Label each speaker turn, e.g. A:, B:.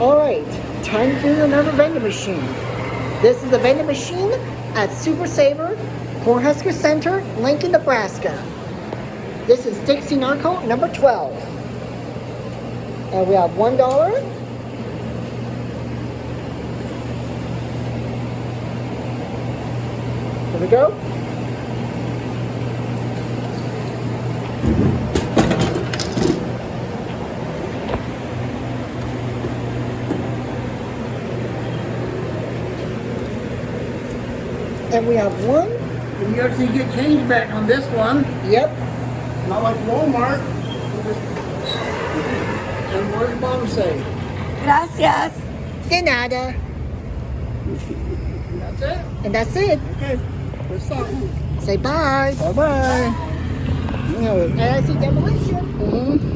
A: Alright, time to do another vending machine. This is a vending machine at Super Saver, Cornhusker Center, Lincoln, Nebraska. This is Dixie Narco number 12. And we have $1. Here we go. And we have one.
B: And you actually get change back on this one.
A: Yep.
B: Not like Walmart. And what does Mom say?
C: Gracias.
A: De nada.
B: That's it?
A: And that's it.
B: Okay. What's up?
A: Say bye.
B: Bye-bye.
A: And I see demolition.